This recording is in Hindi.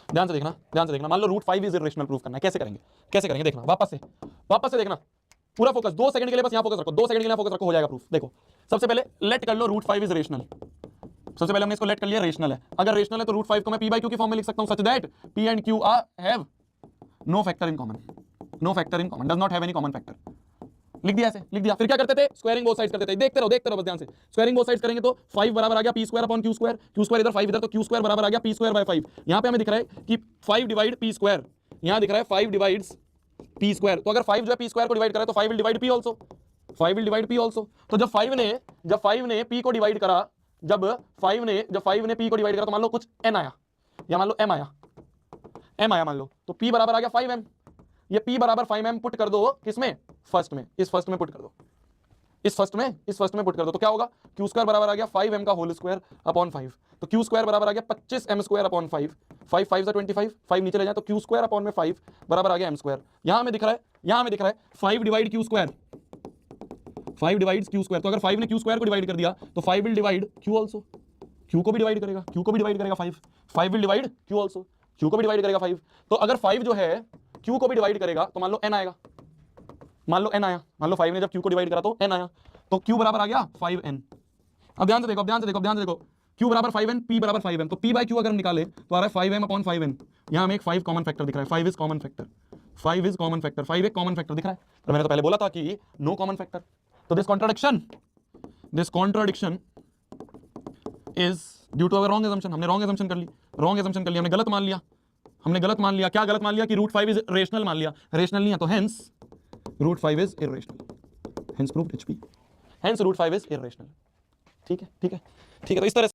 ध्यान से देखना, ध्यान से देखना। मान लो √5 इज इरेशनल प्रूफ करना है, कैसे करेंगे, कैसे करेंगे देखना, वापस से देखना, पूरा फोकस 2 सेकंड के लिए बस यहां फोकस रखो, 2 सेकंड के लिए फोकस रखो, हो जाएगा प्रूफ। देखो सबसे पहले लेट कर लो √5 इज रेशनल। सबसे पहले हमने इसको लेट कर लिया रेशनल है। अगर रेशनल है तो √5 को मैं p/q की फॉर्म में लिख सकता हूं, such that p and q have no factor in common, no factor in common, does not have any common factor. लिख दिया ऐसे, लिख दिया। फिर क्या करते थे, स्क्वायरिंग बोथ साइड्स करते थे। देखते रहो बस ध्यान से। स्क्वायरिंग बोथ साइड्स करेंगे तो 5 बराबर आ गया p² अपॉन q², q² इधर 5 इधर, तो q² बराबर आ गया p²/5। यहां पे हमें दिख रहा है कि 5 डिवाइड p², यहां दिख रहा है 5 डिवाइड्स p²। तो अगर 5 जो है p² को डिवाइड करे तो 5 will divide p also, 5 will divide p also. तो जब 5 ने p को डिवाइड करा, जब 5 ने p को डिवाइड करा, तो मान लो कुछ n आया या मान लो m आया मान लो, तो p बराबर आ गया 5m। ये p बराबर 5m पुट कर दो किसमें, फर्स्ट में, इस फर्स्ट में पुट कर दो, इस फर्स्ट में पुट कर दो, तो क्या होगा, q² बराबर आ गया 5m का होल स्क्वायर अपॉन 5। तो q² बराबर आ गया 25m² अपॉन 5, 5 5 से 25, 5 नीचे ले जाए तो q² अपॉन में 5 बराबर आ गया m²। यहां हमें दिख रहा है 5 डिवाइड q², 5 डिवाइड्स q²। तो अगर 5 ने q² को डिवाइड कर दिया तो 5 will divide q also, q को भी डिवाइड करेगा, q को भी डिवाइड करेगा 5 will divide q also, q को भी डिवाइड करेगा 5। तो अगर 5 जो है q को भी डिवाइड करेगा तो मान लो n आएगा, मान लो 5 ने जब q को डिवाइड करा तो n आया, तो q बराबर आ गया 5n। अब ध्यान से देखो, q बराबर 5n, p बराबर 5m, तो p/q अगर हम निकाले तो आ रहा है 5m अपॉन 5n। यहां हमें एक 5 कॉमन फैक्टर दिख रहा है, 5 is common factor, 5 is common factor, 5 एक कॉमन फैक्टर दिख रहा है। तो मैंने तो पहले बोला था कि नो कॉमन फैक्टर। तो this contradiction is due to our wrong assumption। हमने रॉन्ग assumption कर ली, हमने गलत मान लिया, क्या गलत मान लिया कि √5 इज रेशनल मान लिया, रेशनल नहीं है, तो hence √5 is irrational, hence proved HP, hence √5 is irrational. ठीक है, तो इस तरह